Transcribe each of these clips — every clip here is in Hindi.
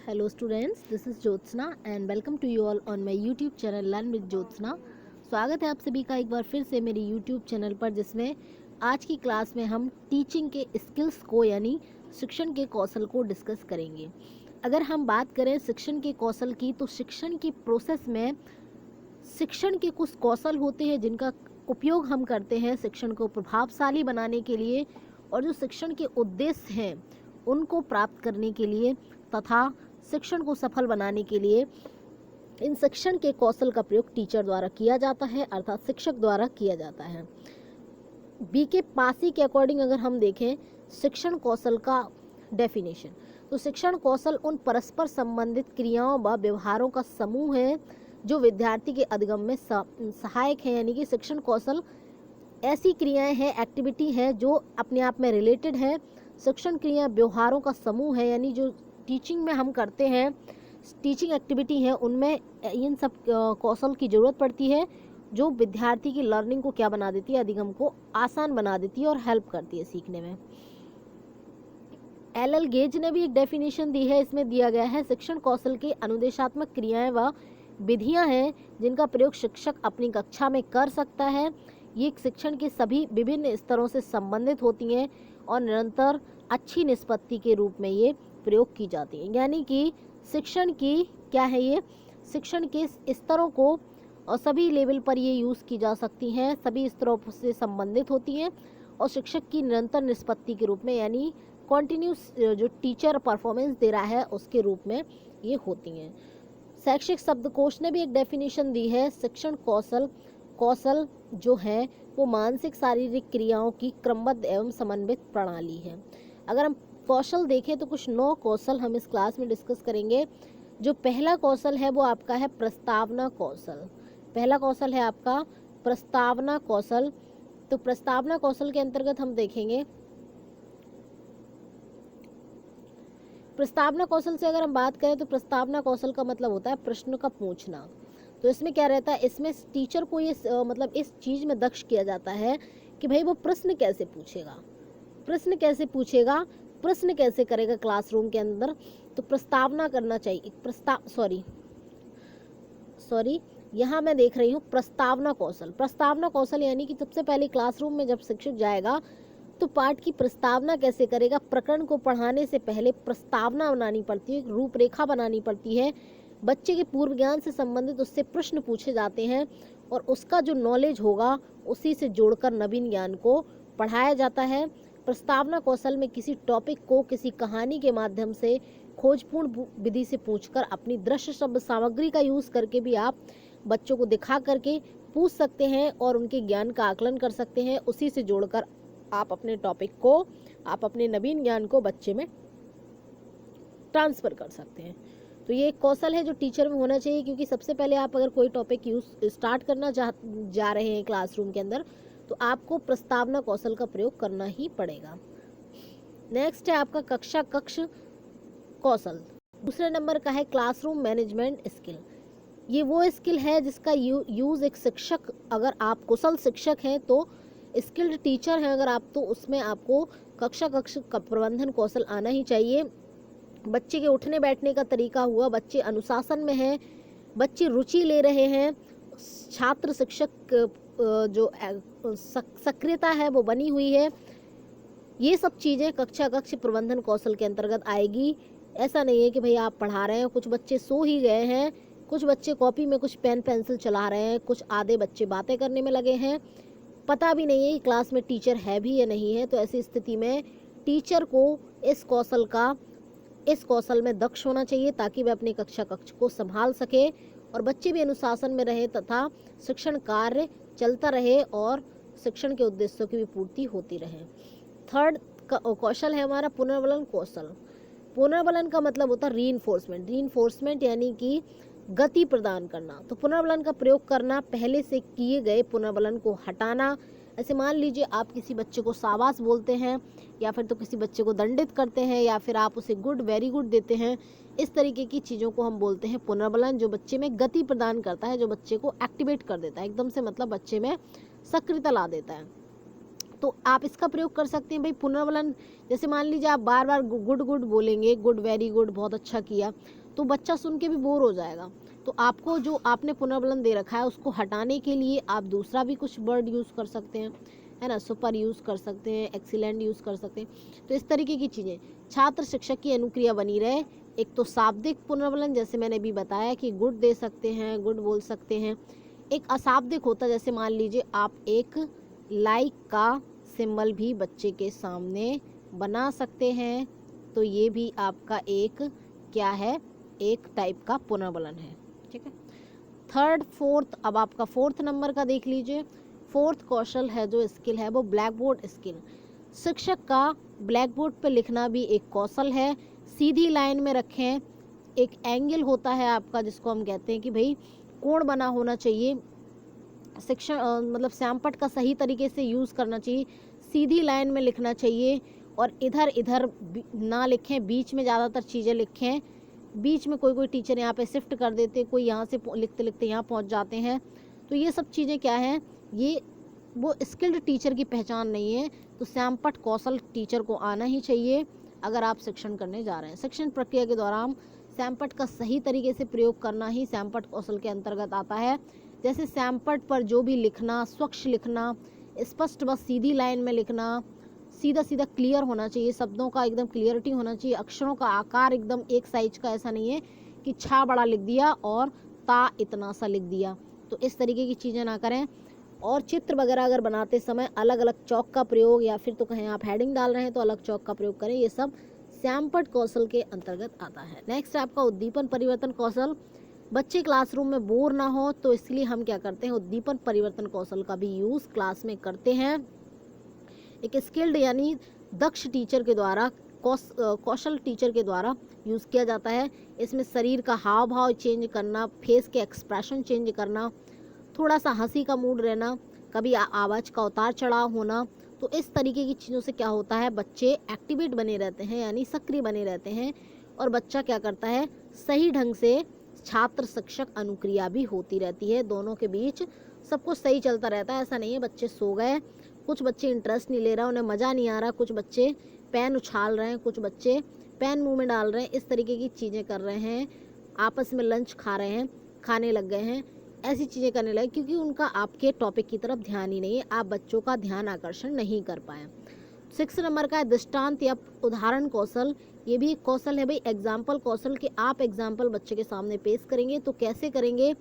Hello students, this is Jyotsna and welcome to you all on my YouTube channel Learn with Jyotsna। स्वागत है आप सभी का एक बार फिर से मेरे YouTube चैनल पर, जिसमें आज की क्लास में हम टीचिंग के स्किल्स को यानी शिक्षण के कौशल को डिस्कस करेंगे। अगर हम बात करें शिक्षण के कौशल की, तो शिक्षण की प्रोसेस में शिक्षण के कुछ कौशल होते हैं जिनका उपयोग हम करते हैं शिक्षण को प्रभावशाली बनाने के लिए, और जो शिक्षण के उद्देश्य हैं उनको प्राप्त करने के लिए तथा शिक्षण को सफल बनाने के लिए इन शिक्षण के कौशल का प्रयोग टीचर द्वारा किया जाता है, अर्थात शिक्षक द्वारा किया जाता है। बीके पासी के अकॉर्डिंग अगर हम देखें शिक्षण कौशल का डेफिनेशन, तो शिक्षण कौशल उन परस्पर संबंधित क्रियाओं व व्यवहारों का समूह है जो विद्यार्थी के अधिगम में सहायक है। यानी कि शिक्षण कौशल ऐसी क्रियाएं हैं, एक्टिविटी है जो अपने आप में रिलेटेड है। शिक्षण क्रिया व्यवहारों का समूह है, यानी जो टीचिंग में हम करते हैं, टीचिंग एक्टिविटी है, उनमें इन सब कौशल की ज़रूरत पड़ती है जो विद्यार्थी की लर्निंग को क्या बना देती है, अधिगम को आसान बना देती है और हेल्प करती है सीखने में। एल गेज ने भी एक डेफिनेशन दी है, इसमें दिया गया है शिक्षण कौशल की अनुदेशात्मक क्रियाएं व विधियां हैं जिनका प्रयोग शिक्षक अपनी कक्षा में कर सकता है। ये शिक्षण के सभी विभिन्न स्तरों से संबंधित होती हैं और निरंतर अच्छी निष्पत्ति के रूप में ये प्रयोग की जाती हैं। यानी कि शिक्षण की क्या है, ये शिक्षण के स्तरों को और सभी लेवल पर ये यूज़ की जा सकती हैं, सभी स्तरों से संबंधित होती हैं और शिक्षक की निरंतर निष्पत्ति के रूप में, यानी कॉन्टिन्यूस जो टीचर परफॉर्मेंस दे रहा है उसके रूप में ये होती हैं। शैक्षिक शब्दकोश ने भी एक डेफिनेशन दी है, शिक्षण कौशल जो है वो मानसिक शारीरिक क्रियाओं की क्रमबद्ध एवं समन्वित प्रणाली है। अगर हम कौशल देखें तो कुछ 9 कौशल हम इस क्लास में डिस्कस करेंगे। जो पहला कौशल है वो आपका है प्रस्तावना कौशल। पहला कौशल है आपका प्रस्तावना कौशल। तो प्रस्तावना कौशल के अंतर्गत हम देखेंगे, प्रस्तावना कौशल से अगर हम बात करें तो प्रस्तावना कौशल का मतलब होता है प्रश्न का पूछना। तो इसमें क्या रहता है, इसमें टीचर को ये मतलब इस चीज़ में दक्ष किया जाता है कि भाई वो प्रश्न कैसे पूछेगा, प्रश्न कैसे करेगा क्लासरूम के अंदर। तो प्रस्तावना करना चाहिए, यहाँ मैं देख रही हूँ प्रस्तावना कौशल यानी कि सबसे पहले क्लासरूम में जब शिक्षक जाएगा तो पाठ की प्रस्तावना कैसे करेगा। प्रकरण को पढ़ाने से पहले प्रस्तावना बनानी पड़ती है, रूपरेखा बनानी पड़ती है, बच्चे के पूर्व ज्ञान से संबंधित उससे प्रश्न पूछे जाते हैं और उसका जो नॉलेज होगा उसी से जोड़कर नवीन ज्ञान को पढ़ाया जाता है। प्रस्तावना कौशल में किसी टॉपिक को किसी कहानी के माध्यम से खोजपूर्ण विधि से पूछकर अपनी दृश्य शब्द सामग्री का यूज़ करके भी आप बच्चों को दिखा करके पूछ सकते हैं और उनके ज्ञान का आकलन कर सकते हैं। उसी से जोड़कर आप अपने टॉपिक को, आप अपने नवीन ज्ञान को बच्चे में ट्रांसफ़र कर सकते हैं। तो ये एक कौशल है जो टीचर में होना चाहिए, क्योंकि सबसे पहले आप अगर कोई टॉपिक स्टार्ट करना जा रहे हैं क्लासरूम के अंदर तो आपको प्रस्तावना कौशल का प्रयोग करना ही पड़ेगा। नेक्स्ट है आपका कक्ष कौशल। दूसरे नंबर का है क्लासरूम मैनेजमेंट स्किल। ये वो स्किल है जिसका यूज़ एक शिक्षक, अगर आप कुशल शिक्षक हैं तो स्किल्ड टीचर हैं अगर आप, तो उसमें आपको कक्ष का प्रबंधन कौशल आना ही चाहिए। बच्चे के उठने बैठने का तरीका हुआ, बच्चे अनुशासन में हैं, बच्चे रुचि ले रहे हैं, छात्र शिक्षक जो सक्रियता है वो बनी हुई है, ये सब चीज़ें कक्ष प्रबंधन कौशल के अंतर्गत आएगी। ऐसा नहीं है कि भाई आप पढ़ा रहे हैं, कुछ बच्चे सो ही गए हैं, कुछ बच्चे कॉपी में कुछ पेन पेंसिल चला रहे हैं, कुछ आधे बच्चे बातें करने में लगे हैं, पता भी नहीं है कि क्लास में टीचर है भी या नहीं है। तो ऐसी स्थिति में टीचर को इस कौशल में दक्ष होना चाहिए ताकि वह अपने कक्ष को संभाल सके और बच्चे भी अनुशासन में रहे तथा शिक्षण कार्य चलता रहे और शिक्षण के उद्देश्यों की भी पूर्ति होती रहे। थर्ड कौशल है हमारा पुनर्बलन कौशल। पुनर्बलन का मतलब होता है रीइंफोर्समेंट यानी कि गति प्रदान करना। तो पुनर्बलन का प्रयोग करना, पहले से किए गए पुनर्बलन को हटाना। ऐसे मान लीजिए आप किसी बच्चे को शाबाश बोलते हैं या फिर तो किसी बच्चे को दंडित करते हैं या फिर आप उसे गुड, वेरी गुड देते हैं, इस तरीके की चीज़ों को हम बोलते हैं पुनर्बलन, जो बच्चे में गति प्रदान करता है, जो बच्चे को एक्टिवेट कर देता है एकदम से, मतलब बच्चे में सक्रियता ला देता है। तो आप इसका प्रयोग कर सकते हैं भाई पुनर्वलन। जैसे मान लीजिए आप बार बार गुड गुड बोलेंगे, गुड, वेरी गुड, बहुत अच्छा किया, तो बच्चा सुन के भी बोर हो जाएगा। तो आपको जो आपने पुनर्वलन दे रखा है उसको हटाने के लिए आप दूसरा भी कुछ वर्ड यूज़ कर सकते हैं, है ना, सुपर यूज़ कर सकते हैं, एक्सीलेंट यूज़ कर सकते हैं। तो इस तरीके की चीज़ें छात्र शिक्षक की अनुक्रिया बनी रहे। एक तो शाब्दिक पुनर्वलन जैसे मैंने भी बताया कि गुड दे सकते हैं, गुड बोल सकते हैं। एक अशाब्दिक होता है, जैसे मान लीजिए आप एक लाइक का सिंबल भी बच्चे के सामने बना सकते हैं, तो ये भी आपका एक क्या है, एक टाइप का पुनर्वलन है। ठीक है, थर्ड फोर्थ, अब आपका फोर्थ नंबर का देख लीजिए। फोर्थ कौशल है जो स्किल है वो ब्लैक बोर्ड स्किल। शिक्षक का ब्लैक बोर्ड पर लिखना भी एक कौशल है। सीधी लाइन में रखें, एक एंगल होता है आपका जिसको हम कहते हैं कि भाई कोण बना होना चाहिए, शिक्षण मतलब श्यामपट्ट का सही तरीके से यूज़ करना चाहिए, सीधी लाइन में लिखना चाहिए और इधर इधर ना लिखें, बीच में ज़्यादातर चीज़ें लिखें। बीच में कोई टीचर यहाँ पे शिफ्ट कर देते, कोई यहाँ से लिखते लिखते यहाँ पहुँच जाते हैं। तो ये सब चीज़ें क्या हैं, ये वो स्किल्ड टीचर की पहचान नहीं है। तो श्यामपट्ट कौशल टीचर को आना ही चाहिए अगर आप शिक्षण करने जा रहे हैं। शिक्षण प्रक्रिया के दौरान श्यामपट्ट का सही तरीके से प्रयोग करना ही श्यामपट्ट कौशल के अंतर्गत आता है। जैसे श्यामपट्ट पर जो भी लिखना, स्वच्छ लिखना, स्पष्ट बस सीधी लाइन में लिखना, सीधा सीधा क्लियर होना चाहिए, शब्दों का एकदम क्लियरिटी होना चाहिए, अक्षरों का आकार एकदम एक साइज का, ऐसा नहीं है कि छा बड़ा लिख दिया और ता इतना सा लिख दिया। तो इस तरीके की चीज़ें ना करें। और चित्र वगैरह अगर बनाते समय अलग अलग चौक का प्रयोग, या फिर तो कहें आप हेडिंग डाल रहे हैं तो अलग चौक का प्रयोग करें। ये सब श्यामपट्ट कौशल के अंतर्गत आता है। नेक्स्ट है आपका उद्दीपन परिवर्तन कौशल। बच्चे क्लासरूम में बोर ना हो तो इसलिए हम क्या करते हैं, उद्दीपन परिवर्तन कौशल का भी यूज़ क्लास में करते हैं। एक स्किल्ड यानी दक्ष टीचर के द्वारा, कौशल टीचर के द्वारा यूज़ किया जाता है। इसमें शरीर का हाव भाव चेंज करना, फेस के एक्सप्रेशन चेंज करना, थोड़ा सा हंसी का मूड रहना, कभी आवाज़ का उतार चढ़ाव होना। तो इस तरीके की चीज़ों से क्या होता है, बच्चे एक्टिवेट बने रहते हैं यानी सक्रिय बने रहते हैं। और बच्चा क्या करता है, सही ढंग से छात्र शिक्षक अनुक्रिया भी होती रहती है, दोनों के बीच सब कुछ सही चलता रहता है। ऐसा नहीं है बच्चे सो गए, कुछ बच्चे इंटरेस्ट नहीं ले रहा, उन्हें मज़ा नहीं आ रहा, कुछ बच्चे पेन उछाल रहे हैं, कुछ बच्चे पेन मुंह में डाल रहे हैं, इस तरीके की चीज़ें कर रहे हैं, आपस में लंच खा रहे हैं, खाने लग गए हैं, ऐसी चीज़ें करने लगे क्योंकि उनका आपके टॉपिक की तरफ ध्यान ही नहीं है, आप बच्चों का ध्यान आकर्षण नहीं कर पाए। 6 नंबर का है दृष्टांत या उदाहरण कौशल। ये भी एक कौशल है भाई, एग्जाम्पल कौशल के आप एग्जाम्पल बच्चे के सामने पेश करेंगे। तो कैसे करेंगे,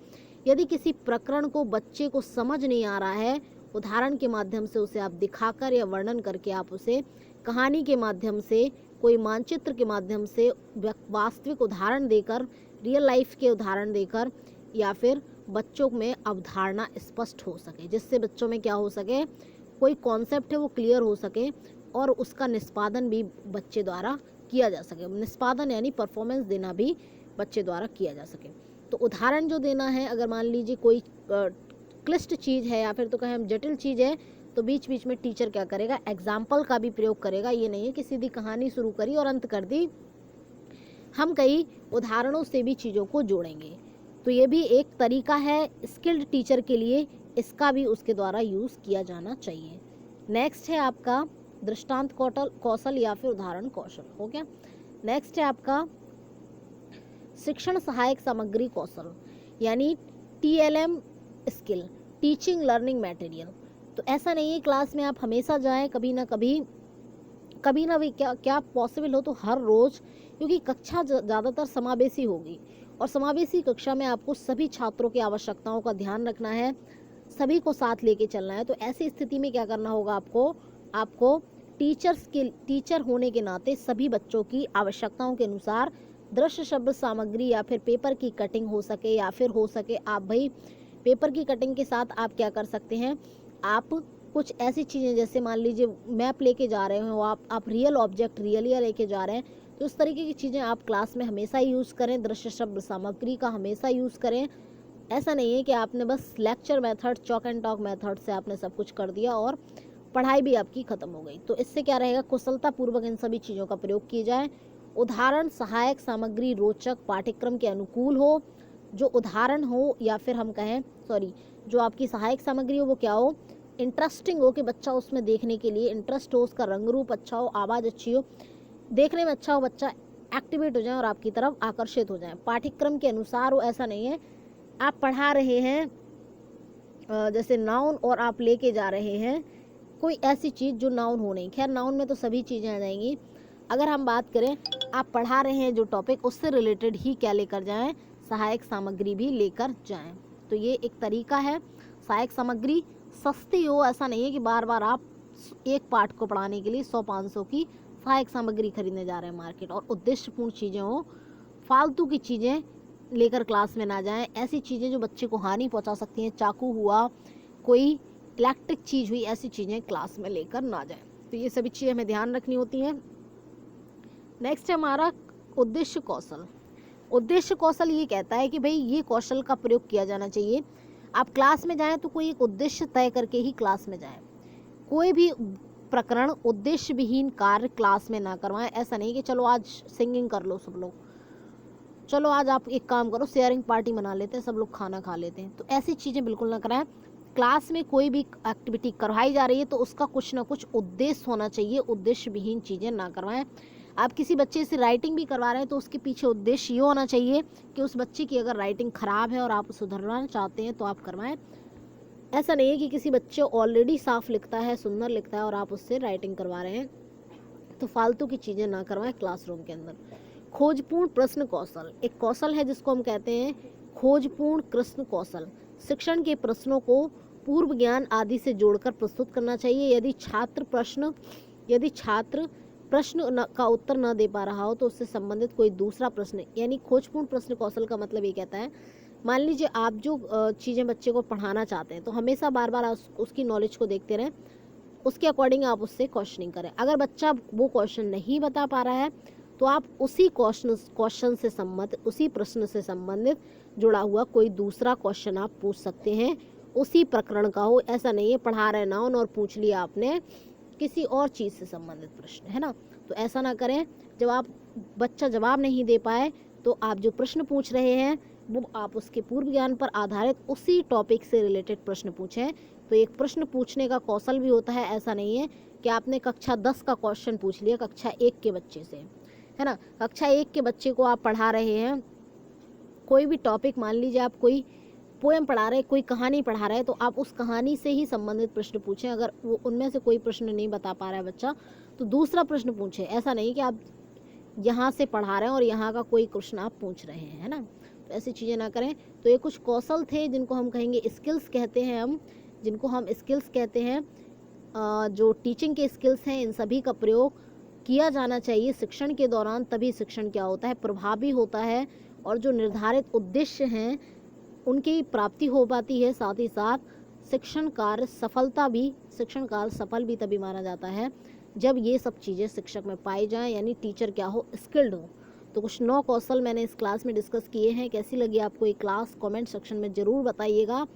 यदि किसी प्रकरण को बच्चे को समझ नहीं आ रहा है, उदाहरण के माध्यम से उसे आप दिखाकर या वर्णन करके आप उसे कहानी के माध्यम से, कोई मानचित्र के माध्यम से, वास्तविक उदाहरण देकर, रियल लाइफ के उदाहरण देकर, या फिर बच्चों में अवधारणा स्पष्ट हो सके, जिससे बच्चों में क्या हो सके, कोई कॉन्सेप्ट है वो क्लियर हो सके और उसका निष्पादन भी बच्चे द्वारा किया जा सके। निष्पादन यानी परफॉर्मेंस देना भी बच्चे द्वारा किया जा सके। तो उदाहरण जो देना है, अगर मान लीजिए कोई क्लिष्ट चीज़ है या फिर तो कहें हम जटिल चीज़ है, तो बीच बीच में टीचर क्या करेगा, एग्जाम्पल का भी प्रयोग करेगा। ये नहीं है कि सीधी कहानी शुरू करी और अंत कर दी, हम कई उदाहरणों से भी चीज़ों को जोड़ेंगे। तो ये भी एक तरीका है स्किल्ड टीचर के लिए, इसका भी उसके द्वारा यूज़ किया जाना चाहिए। नेक्स्ट है आपका दृष्टांत कौशल या फिर उदाहरण कौशल, हो गया। नेक्स्ट है आपका शिक्षण सहायक सामग्री कौशल यानी TLM skill, teaching learning material. तो ऐसा नहीं है क्लास में आप हमेशा जाएं, कभी ना भी क्या पॉसिबल हो तो हर रोज़, क्योंकि कक्षा ज़्यादातर समावेशी होगी और समावेशी कक्षा में आपको सभी छात्रों की आवश्यकताओं का ध्यान रखना है, सभी को साथ लेके चलना है। तो ऐसी स्थिति में क्या करना होगा, आपको टीचर होने के नाते सभी बच्चों की आवश्यकताओं के अनुसार दृश्य शब्द सामग्री या फिर पेपर की कटिंग हो सके, या फिर हो सके आप भाई पेपर की कटिंग के साथ आप क्या कर सकते हैं, आप कुछ ऐसी चीज़ें जैसे मान लीजिए मैप लेके जा रहे हो, आप रियल ऑब्जेक्ट रियलिया लेके जा रहे हैं, तो इस तरीके की चीज़ें आप क्लास में हमेशा यूज़ करें। दृश्य शब्द सामग्री का हमेशा यूज़ करें। ऐसा नहीं है कि आपने बस lecture method, chalk and talk method से आपने सब कुछ कर दिया और पढ़ाई भी आपकी ख़त्म हो गई। तो इससे क्या रहेगा, कुशलतापूर्वक इन सभी चीज़ों का प्रयोग किया जाए। उदाहरण सहायक सामग्री रोचक पाठ्यक्रम के अनुकूल हो, जो उदाहरण हो या फिर हम कहें जो आपकी सहायक सामग्री हो वो क्या हो, इंटरेस्टिंग हो कि बच्चा उसमें देखने के लिए इंटरेस्ट हो, उसका रंग रूप अच्छा हो, आवाज़ अच्छी हो, देखने में अच्छा हो, बच्चा एक्टिवेट हो जाए और आपकी तरफ आकर्षित हो जाए। पाठ्यक्रम के अनुसार हो, ऐसा नहीं है आप पढ़ा रहे हैं जैसे नाउन और आप लेके जा रहे हैं कोई ऐसी चीज़ जो नाउन हो नहीं। खैर नाउन में तो सभी चीज़ें आ जाएंगी। अगर हम बात करें आप पढ़ा रहे हैं जो टॉपिक, उससे रिलेटेड ही क्या लेकर जाएं, सहायक सामग्री भी लेकर जाएं। तो ये एक तरीका है। सहायक सामग्री सस्ती हो, ऐसा नहीं है कि बार बार आप एक पाठ को पढ़ाने के लिए 100-500 की सहायक सामग्री खरीदने जा रहे हैं मार्केट। और उद्देश्यपूर्ण चीज़ें हो, फालतू की चीज़ें लेकर क्लास में ना जाएं। ऐसी चीज़ें जो बच्चे को हानि पहुंचा सकती हैं, चाकू हुआ, कोई इलेक्ट्रिक चीज़ हुई, ऐसी चीज़ें क्लास में लेकर ना जाएं। तो ये सभी चीज़ें हमें ध्यान रखनी होती हैं। नेक्स्ट है हमारा उद्देश्य कौशल। उद्देश्य कौशल ये कहता है कि भाई ये कौशल का प्रयोग किया जाना चाहिए। आप क्लास में जाएं तो कोई एक उद्देश्य तय करके ही क्लास में जाएं। कोई भी प्रकरण उद्देश्य विहीन कार्य क्लास में ना करवाएं। ऐसा नहीं कि चलो आज सिंगिंग कर लो सब लोग, चलो आज आप एक काम करो शेयरिंग पार्टी मना लेते हैं, सब लोग खाना खा लेते हैं। तो ऐसी चीज़ें बिल्कुल ना कराएं। क्लास में कोई भी एक्टिविटी करवाई जा रही है तो उसका कुछ ना कुछ उद्देश्य होना चाहिए, उद्देश्य विहीन चीज़ें ना करवाएं। आप किसी बच्चे से राइटिंग भी करवा रहे हैं तो उसके पीछे उद्देश्य ये होना चाहिए कि उस बच्चे की अगर राइटिंग ख़राब है और आप सुधरना चाहते हैं तो आप करवाएं। ऐसा नहीं है कि किसी बच्चे ऑलरेडी साफ लिखता है, सुंदर लिखता है और आप उससे राइटिंग करवा रहे हैं, तो फालतू की चीज़ें ना करवाएं क्लासरूम के अंदर। खोजपूर्ण प्रश्न कौशल एक कौशल है जिसको हम कहते हैं खोजपूर्ण प्रश्न कौशल। शिक्षण के प्रश्नों को पूर्व ज्ञान आदि से जोड़कर प्रस्तुत करना चाहिए। यदि छात्र प्रश्न का उत्तर न दे पा रहा हो तो उससे संबंधित कोई दूसरा प्रश्न, यानी खोजपूर्ण प्रश्न कौशल का मतलब ये कहता है, मान लीजिए आप जो चीज़ें बच्चे को पढ़ाना चाहते हैं तो हमेशा बार बार उसकी नॉलेज को देखते रहें, उसके अकॉर्डिंग आप उससे क्वेश्चनिंग करें। अगर बच्चा वो क्वेश्चन नहीं बता पा रहा है तो आप उसी क्वेश्चन से संबंधित, उसी प्रश्न से संबंधित जुड़ा हुआ कोई दूसरा क्वेश्चन आप पूछ सकते हैं, उसी प्रकरण का हो। ऐसा नहीं है पढ़ा रहे नाउन और पूछ लिया आपने किसी और चीज़ से संबंधित प्रश्न, है ना। तो ऐसा ना करें। जब बच्चा जवाब नहीं दे पाए तो आप जो प्रश्न पूछ रहे हैं वो आप उसके पूर्व ज्ञान पर आधारित उसी टॉपिक से रिलेटेड प्रश्न पूछें। तो एक प्रश्न पूछने का कौशल भी होता है। ऐसा नहीं है कि आपने कक्षा 10 का क्वेश्चन पूछ लिया कक्षा 1 के बच्चे से, है ना। कक्षा 1 के बच्चे को आप पढ़ा रहे हैं कोई भी टॉपिक, मान लीजिए आप कोई पोएम पढ़ा रहे हैं, कोई कहानी पढ़ा रहे हैं, तो आप उस कहानी से ही संबंधित प्रश्न पूछें। अगर वो उनमें से कोई प्रश्न नहीं बता पा रहा है बच्चा तो दूसरा प्रश्न पूछें। ऐसा नहीं कि आप यहाँ से पढ़ा रहे हैं और यहाँ का कोई क्वेश्चन आप पूछ रहे हैं, है ना। तो ऐसी चीज़ें ना करें। तो ये कुछ कौशल थे जिनको हम कहेंगे स्किल्स कहते हैं, स्किल्स कहते हैं। जो टीचिंग के स्किल्स हैं इन सभी का प्रयोग किया जाना चाहिए शिक्षण के दौरान, तभी शिक्षण क्या होता है, प्रभावी होता है और जो निर्धारित उद्देश्य हैं उनकी प्राप्ति हो पाती है। साथ ही साथ शिक्षण कार्य सफल भी तभी माना जाता है जब ये सब चीज़ें शिक्षक में पाई जाएं, यानी टीचर क्या हो, स्किल्ड हो। तो कुछ 9 कौशल मैंने इस क्लास में डिस्कस किए हैं। कैसी लगी आपको ये क्लास कमेंट सेक्शन में ज़रूर बताइएगा।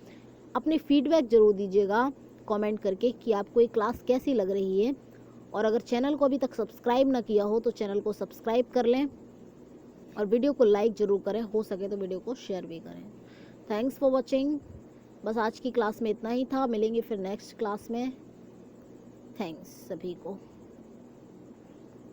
अपने फीडबैक ज़रूर दीजिएगा कमेंट करके कि आपको ये क्लास कैसी लग रही है। और अगर चैनल को अभी तक सब्सक्राइब ना किया हो तो चैनल को सब्सक्राइब कर लें और वीडियो को लाइक ज़रूर करें, हो सके तो वीडियो को शेयर भी करें। Thanks for watching. बस आज की क्लास में इतना ही था, मिलेंगे फिर नेक्स्ट क्लास में। थैंक्स सभी को।